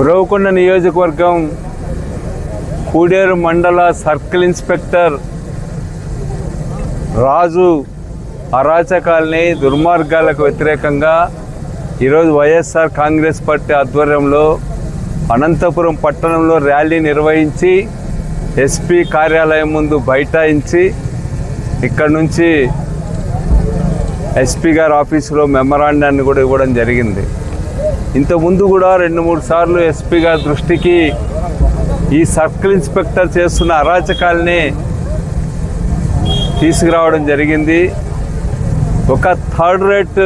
ఉరవకొండ నియోజకవర్గం కూడేరు మండల circle inspector రాజు అరాచకాల్ని దుర్మార్గాలకు వ్యతిరేకంగా ఈరోజు వైఎస్ఆర్ కాంగ్రెస్ పార్టీ ఆధ్వర్యంలో అనంతపురం పట్టణంలో ర్యాలీ నిర్వహించి ఎస్పీ కార్యాలయం ముందు బైఠాయించి ఇక్కడ నుంచి ఎస్పీ గారి ఆఫీసులో మెమరాండాన్ని కూడా ఇవ్వడం జరిగింది. ఇంతకుముందు కూడా 2-3 సార్లు ఎస్పీ గారి దృష్టికి ఈ సర్కిల్ ఇన్స్పెక్టర్ చేస్తున్న అరాచకాల్ని తీసుకురావడం జరిగింది. ఒక థర్డ్ రేట్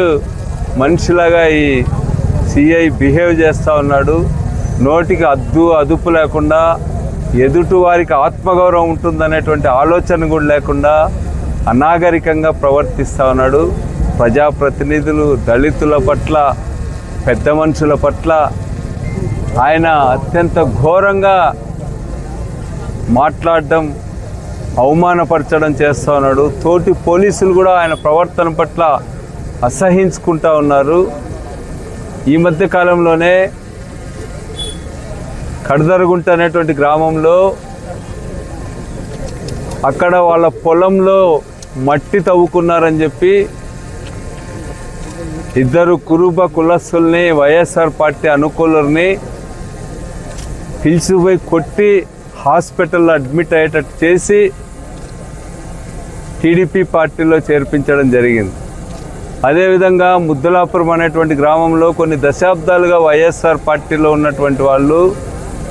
మనిషిలాగా ఈ సిఐ బిహేవ్ చేస్తూ ఉన్నాడు. నోటికి అదుపు లేకుండా, ఎదుటి వారికి ఆత్మగౌరవం ఉంటుందనేటువంటి ఆలోచన కూడా లేకుండా అనాగరికంగా ప్రవర్తిస్తూ ఉన్నాడు. ప్రజాప్రతినిధులు, దళితుల పట్ల, పెద్ద మనుషుల పట్ల ఆయన అత్యంత ఘోరంగా మాట్లాడడం, అవమానపరచడం చేస్తూ ఉన్నాడు. తోటి పోలీసులు కూడా ఆయన ప్రవర్తన పట్ల అసహించుకుంటూ ఉన్నారు. ఈ మధ్య కాలంలోనే కడదరుగుంట అనేటువంటి గ్రామంలో అక్కడ వాళ్ళ పొలంలో మట్టి తవ్వుకున్నారని చెప్పి 2 కురుబ కులస్తుల్ని, వైఎస్ఆర్ పార్టీ అనుకూలుల్ని పిలిచిపోయి కొట్టి హాస్పిటల్లో అడ్మిట్ అయ్యేటట్టు చేసి టీడీపీ పార్టీలో చేర్పించడం జరిగింది. అదేవిధంగా ముద్దలాపురం అనేటువంటి గ్రామంలో కొన్ని దశాబ్దాలుగా వైఎస్ఆర్ పార్టీలో ఉన్నటువంటి వాళ్ళు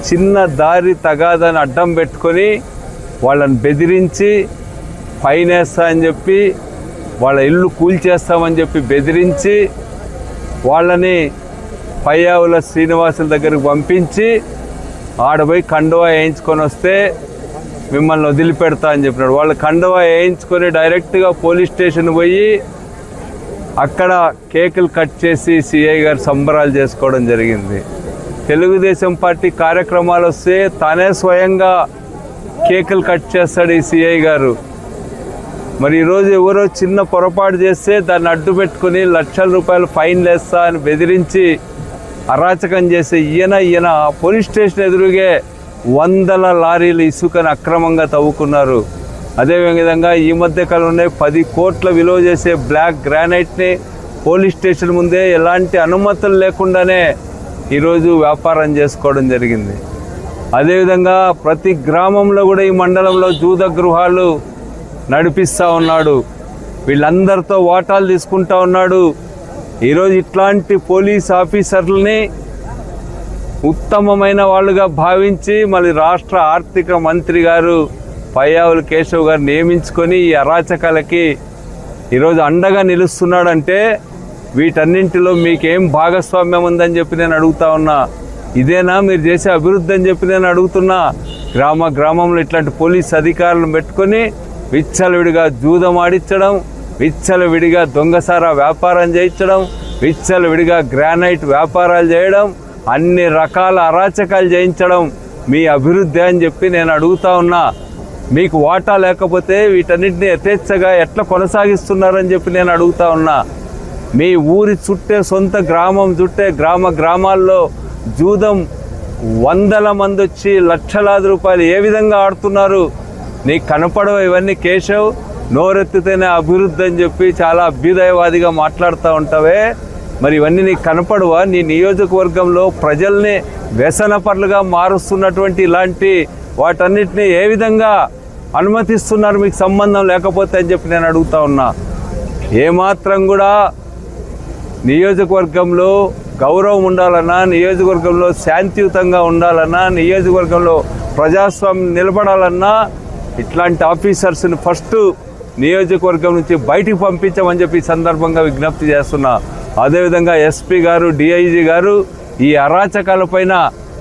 చిన్న దారి తగాదని అడ్డం పెట్టుకొని వాళ్ళని బెదిరించి ఫైన్ వేస్తా అని చెప్పి, వాళ్ళ ఇల్లు కూల్చేస్తామని చెప్పి బెదిరించి వాళ్ళని పయ్యావుల శ్రీనివాసుల దగ్గరికి పంపించి ఆడపోయి కండువా వేయించుకొని వస్తే మిమ్మల్ని వదిలిపెడతా అని చెప్పినాడు. వాళ్ళు కండువా వేయించుకొని డైరెక్ట్గా పోలీస్ స్టేషన్ పోయి అక్కడ కేకులు కట్ చేసి సిఐ గారు సంబరాలు చేసుకోవడం జరిగింది. తెలుగుదేశం పార్టీ కార్యక్రమాలు వస్తే తానే స్వయంగా కేకులు కట్ చేస్తాడు ఈ సిఐ గారు. మరి ఈరోజు ఎవరో చిన్న పొరపాటు చేస్తే దాన్ని అడ్డు పెట్టుకుని లక్షల రూపాయలు ఫైన్ వేస్తా అని బెదిరించి అరాచకం చేసే ఈయన పోలీస్ స్టేషన్ ఎదురుగే 100 లారీలు ఇసుకని అక్రమంగా తవ్వుకున్నారు. అదేవిధంగా ఈ మధ్య కాలంలోనే 10 కోట్ల విలువ చేసే బ్లాక్ గ్రానైట్ని పోలీస్ స్టేషన్ ముందే ఎలాంటి అనుమతులు లేకుండానే ఈరోజు వ్యాపారం చేసుకోవడం జరిగింది. అదేవిధంగా ప్రతి గ్రామంలో కూడా ఈ మండలంలో జూద గృహాలు నడిపిస్తూ ఉన్నాడు. వీళ్ళందరితో వాటాలు తీసుకుంటా ఉన్నాడు. ఈరోజు ఇట్లాంటి పోలీస్ ఆఫీసర్లని ఉత్తమమైన వాళ్ళుగా భావించి మళ్ళీ రాష్ట్ర ఆర్థిక మంత్రి గారు పయ్యావుల కేశవ్ గారు నియమించుకొని ఈ అరాచకాలకి ఈరోజు అండగా నిలుస్తున్నాడంటే వీటన్నింటిలో మీకేం భాగస్వామ్యం ఉందని చెప్పి నేను అడుగుతా ఉన్నా. ఇదేనా మీరు చేసే అభివృద్ధి అని చెప్పి నేను అడుగుతున్నా. గ్రామంలో ఇట్లాంటి పోలీస్ అధికారులను పెట్టుకొని విచ్చలవిడిగా జూదం ఆడించడం, విచ్చలవిడిగా దొంగసారా వ్యాపారం చేయించడం, విచ్చలవిడిగా గ్రానైట్ వ్యాపారాలు చేయడం, అన్ని రకాల అరాచకాలు చేయించడం మీ అభివృద్ధి అని చెప్పి నేను అడుగుతా ఉన్నా. మీకు వాటా లేకపోతే వీటన్నిటిని యథేచ్ఛగా ఎట్లా కొనసాగిస్తున్నారని చెప్పి నేను అడుగుతా ఉన్నా. మీ ఊరి చుట్టే, సొంత గ్రామం చుట్టే గ్రామాల్లో జూదం 100 మంది వచ్చి లక్షలాది రూపాయలు ఏ విధంగా ఆడుతున్నారు నీకు కనపడవు ఇవన్నీ కేశవ్? నోరెత్తితేనే అభివృద్ధి అని చెప్పి చాలా అభ్యుదయవాదిగా మాట్లాడుతూ ఉంటావే, మరి ఇవన్నీ నీకు కనపడవా? నీ నియోజకవర్గంలో ప్రజల్ని వ్యసనపరులుగా మారుస్తున్నటువంటి ఇలాంటి వాటన్నిటిని ఏ విధంగా అనుమతిస్తున్నారు మీకు సంబంధం లేకపోతే అని చెప్పి నేను అడుగుతా ఉన్నా. ఏమాత్రం కూడా నియోజకవర్గంలో గౌరవం ఉండాలన్నా, నియోజకవర్గంలో శాంతియుతంగా ఉండాలన్నా, నియోజకవర్గంలో ప్రజాస్వామ్యం నిలబడాలన్నా ఇట్లాంటి ఆఫీసర్స్ని ఫస్ట్ నియోజకవర్గం నుంచి బయటికి పంపించమని చెప్పి సందర్భంగా విజ్ఞప్తి చేస్తున్నా. అదేవిధంగా ఎస్పీ గారు, డిఐజీ గారు ఈ అరాచకాలపైన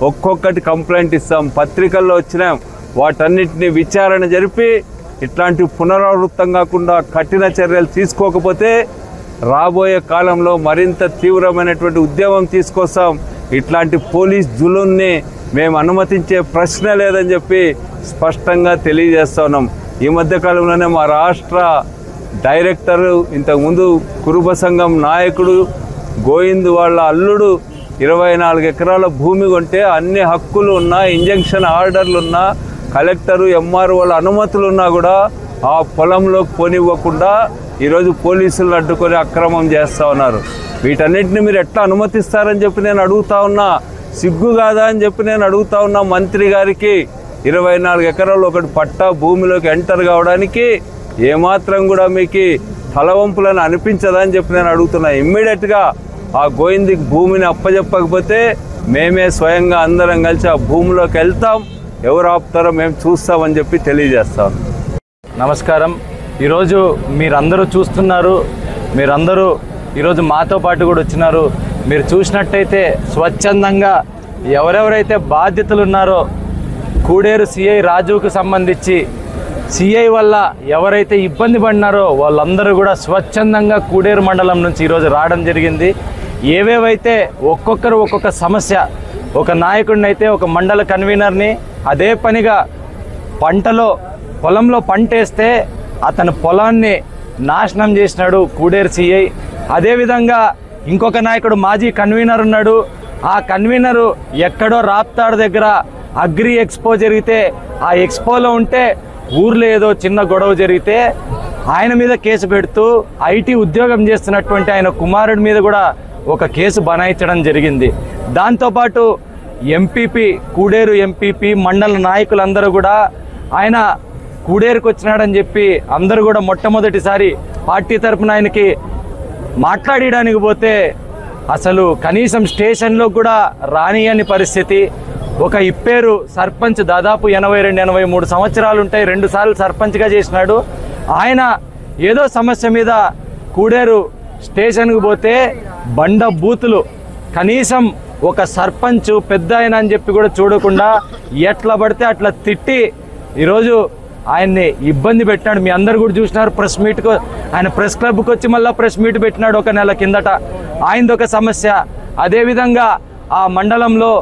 ఒక్కొక్కటి కంప్లైంట్ ఇస్తాం, పత్రికల్లో వచ్చినాం. వాటన్నిటిని విచారణ జరిపి ఇట్లాంటి పునరావృతం కాకుండా కఠిన చర్యలు తీసుకోకపోతే రాబోయే కాలంలో మరింత తీవ్రమైనటువంటి ఉద్యమం తీసుకొస్తాం. ఇట్లాంటి పోలీస్ జులున్ని మేము అనుమతించే ప్రశ్న లేదని చెప్పి స్పష్టంగా తెలియజేస్తా ఉన్నాం. ఈ మధ్యకాలంలోనే మా రాష్ట్ర డైరెక్టరు, ఇంతకుముందు కురుబ సంఘం నాయకుడు గోవింద్ వాళ్ళ అల్లుడు 24 ఎకరాల భూమి కొంటే అన్ని హక్కులు ఉన్నా, ఇంజంక్షన్ ఆర్డర్లు ఉన్నా, కలెక్టరు ఎంఆర్ఓల అనుమతులు ఉన్నా కూడా ఆ పొలంలోకి పోనివ్వకుండా ఈరోజు పోలీసులు అడ్డుకొని అక్రమం చేస్తూ ఉన్నారు. వీటన్నిటిని మీరు ఎట్లా అనుమతిస్తారని చెప్పి నేను అడుగుతా ఉన్నా. సిగ్గు కాదా అని చెప్పి నేను అడుగుతా ఉన్నా మంత్రి గారికి. 24 ఎకరాలు ఒకటి పట్టా భూమిలోకి ఎంటర్ కావడానికి ఏమాత్రం కూడా మీకు తలవంపులను అనిపించదా అని చెప్పి నేను అడుగుతున్నా. ఇమ్మీడియట్గా ఆ గోవిందికి భూమిని అప్పచెప్పకపోతే మేమే స్వయంగా అందరం కలిసి ఆ భూమిలోకి వెళ్తాం, ఎవరు ఆపుతారో మేము చూస్తామని చెప్పి తెలియజేస్తాం. నమస్కారం. ఈరోజు మీరందరూ చూస్తున్నారు, మీరందరూ ఈరోజు మాతో పాటు కూడా వచ్చినారు. మీరు చూసినట్టయితే స్వచ్ఛందంగా ఎవరెవరైతే బాధ్యతలు ఉన్నారో కూడేరు సిఐ రాజుకు సంబంధించి సిఐ వల్ల ఎవరైతే ఇబ్బంది పడినారో వాళ్ళందరూ కూడా స్వచ్ఛందంగా కూడేరు మండలం నుంచి ఈరోజు రావడం జరిగింది. ఏవేవైతే ఒక్కొక్కరు ఒక్కొక్క సమస్య, ఒక నాయకుడిని అయితే ఒక మండల కన్వీనర్ని అదే పనిగా పొలంలో పంట వేస్తే అతని పొలాన్ని నాశనం చేసినాడు కూడేరు సిఐ. అదేవిధంగా ఇంకొక నాయకుడు మాజీ కన్వీనర్ ఉన్నాడు. ఆ కన్వీనరు ఎక్కడో రాప్తాడు దగ్గర అగ్రి ఎక్స్పో జరిగితే ఆ ఎక్స్పోలో ఉంటే ఊర్లో ఏదో చిన్న గొడవ జరిగితే ఆయన మీద కేసు పెడుతూ ఐటీ ఉద్యోగం చేస్తున్నటువంటి ఆయన కుమారుడి మీద కూడా ఒక కేసు బనాయించడం జరిగింది. దాంతోపాటు ఎంపీపీ, కూడేరు ఎంపీపీ మండల నాయకులందరూ కూడా ఆయన కూడేరుకు వచ్చినాడని చెప్పి అందరూ కూడా మొట్టమొదటిసారి పార్టీ తరఫున ఆయనకి మాట్లాడడానికి పోతే అసలు కనీసం స్టేషన్లో కూడా రానియని పరిస్థితి. ఒక ఇప్పేరు సర్పంచ్ దాదాపు 82-83 సంవత్సరాలు ఉంటాయి, 2 సార్లు సర్పంచ్గా చేసినాడు. ఆయన ఏదో సమస్య మీద కూడేరు స్టేషన్కు పోతే బండ బూతులు, కనీసం ఒక సర్పంచ్ పెద్ద ఆయన అని చెప్పి కూడా చూడకుండా ఎట్లా పడితే అట్లా తిట్టి ఈరోజు ఆయన్ని ఇబ్బంది పెట్టినాడు. మీ అందరు కూడా చూసినారు. ప్రెస్ మీట్కు ఆయన ప్రెస్ క్లబ్కి వచ్చి మళ్ళీ ప్రెస్ మీట్ పెట్టినాడు ఒక నెల కిందట. ఆయనది ఒక సమస్య. అదేవిధంగా ఆ మండలంలో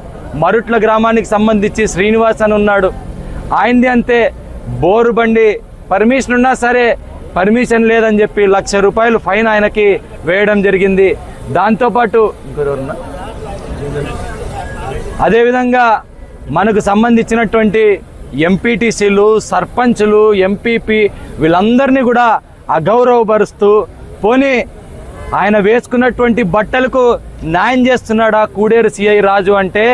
మరుట్ల గ్రామానికి సంబంధించి శ్రీనివాస్ అని ఉన్నాడు, ఆయనది అంతే. బోరు బండి పర్మిషన్ ఉన్నా సరే పర్మిషన్ లేదని చెప్పి ₹1,00,000 ఫైన్ ఆయనకి వేయడం జరిగింది. దాంతోపాటు అదేవిధంగా మనకు సంబంధించినటువంటి ఎంపీటీసీలు, సర్పంచులు, ఎంపీపీ వీళ్ళందరినీ కూడా అగౌరవపరుస్తూ పోనీ ఆయన వేసుకున్నటువంటి బట్టలకు న్యాయం చేస్తున్నాడా కూడేరు సిఐ రాజు అంటే?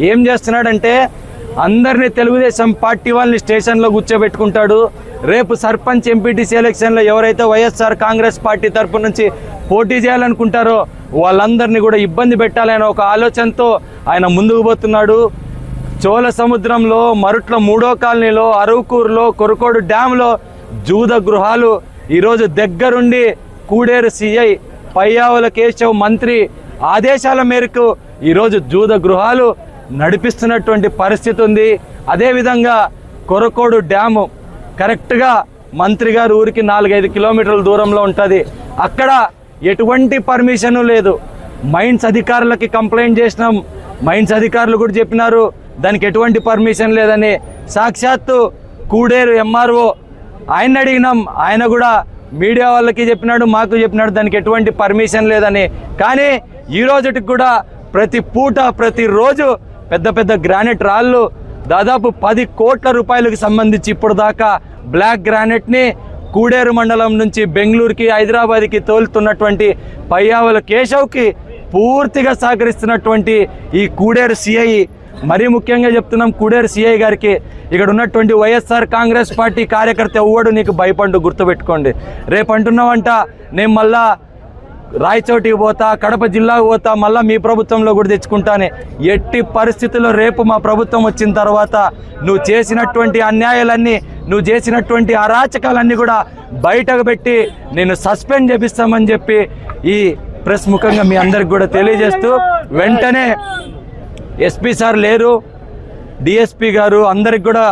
ఏం చేస్తున్నాడంటే అందరినీ తెలుగుదేశం పార్టీ వాళ్ళని స్టేషన్లో కూర్చోబెట్టుకుంటాడు. రేపు సర్పంచ్ ఎంపీటీసీ ఎలక్షన్లో ఎవరైతే వైఎస్ఆర్ కాంగ్రెస్ పార్టీ తరపు నుంచి పోటీ చేయాలనుకుంటారో వాళ్ళందరినీ కూడా ఇబ్బంది పెట్టాలనే ఒక ఆలోచనతో ఆయన ముందుకు పోతున్నాడు. చోళ సముద్రంలో, మరుట్ల 3వ కాలనీలో, అరవకూరులో, కొరకోడు డ్యాంలో జూద గృహాలు ఈరోజు దగ్గరుండి కూడేరు సిఐ పయ్యావుల కేశవ్ మంత్రి ఆదేశాల మేరకు ఈరోజు జూద గృహాలు నడిపిస్తున్నటువంటి పరిస్థితి ఉంది. అదేవిధంగా కొరకోడు డ్యాము కరెక్ట్గా మంత్రి గారు ఊరికి 4-5 కిలోమీటర్ల దూరంలో ఉంటుంది. అక్కడ ఎటువంటి పర్మిషను లేదు. మైన్స్ అధికారులకి కంప్లైంట్ చేసినాం, మైన్స్ అధికారులు కూడా చెప్పినారు దానికి ఎటువంటి పర్మిషన్ లేదని. సాక్షాత్తు కూడేరు ఎంఆర్ఓ ఆయన అడిగినాం, ఆయన కూడా మీడియా వాళ్ళకి చెప్పినాడు, మాకు చెప్పినాడు దానికి ఎటువంటి పర్మిషన్ లేదని. కానీ ఈ రోజుకి కూడా ప్రతి పూట ప్రతిరోజు పెద్ద పెద్ద గ్రానైట్ రాళ్ళు దాదాపు 10 కోట్ల రూపాయలకు సంబంధించి ఇప్పుడు దాకా బ్లాక్ గ్రానైట్ని కూడేరు మండలం నుంచి బెంగళూరుకి, హైదరాబాద్కి తోలుతున్నటువంటి పయ్యావుల కేశవ్కి పూర్తిగా సహకరిస్తున్నటువంటి ఈ కూడేరు సిఐ, మరీ ముఖ్యంగా చెప్తున్నాం కూడేరు సిఐ గారికి, ఇక్కడ ఉన్నటువంటి వైఎస్ఆర్ కాంగ్రెస్ పార్టీ కార్యకర్త ఎవ్వడు నీకు భయపడు, గుర్తుపెట్టుకోండి. రేపు అంటున్నావంట నేను మళ్ళా రాయచోటికి పోతా, కడప జిల్లాకు పోతా, మళ్ళీ మీ ప్రభుత్వంలో కూడా తెచ్చుకుంటానే. ఎట్టి పరిస్థితుల్లో రేపు మా ప్రభుత్వం వచ్చిన తర్వాత నువ్వు చేసినటువంటి అన్యాయాలన్నీ, నువ్వు చేసినటువంటి అరాచకాలన్నీ కూడా బయటకు పెట్టి నేను సస్పెండ్ చేపిస్తామని చెప్పి ఈ ప్రెస్ ముఖంగా మీ అందరికి కూడా తెలియజేస్తూ, వెంటనే ఎస్పీ సార్ లేరు, డిఎస్పీ గారు అందరికి కూడా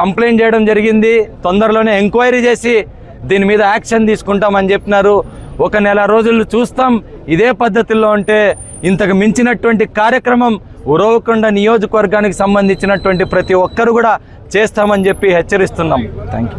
కంప్లైంట్ చేయడం జరిగింది. తొందరలోనే ఎంక్వైరీ చేసి దీని మీద యాక్షన్ తీసుకుంటామని చెప్పినారు. 1 నెల రోజులు చూస్తాం. ఇదే పద్ధతిలో ఉంటే ఇంతకు మించినటువంటి కార్యక్రమం ఉరవకొండ నియోజకవర్గానికి సంబంధించినటువంటి ప్రతి ఒక్కరు కూడా చేస్తామని చెప్పి హెచ్చరిస్తున్నాం. Thank you.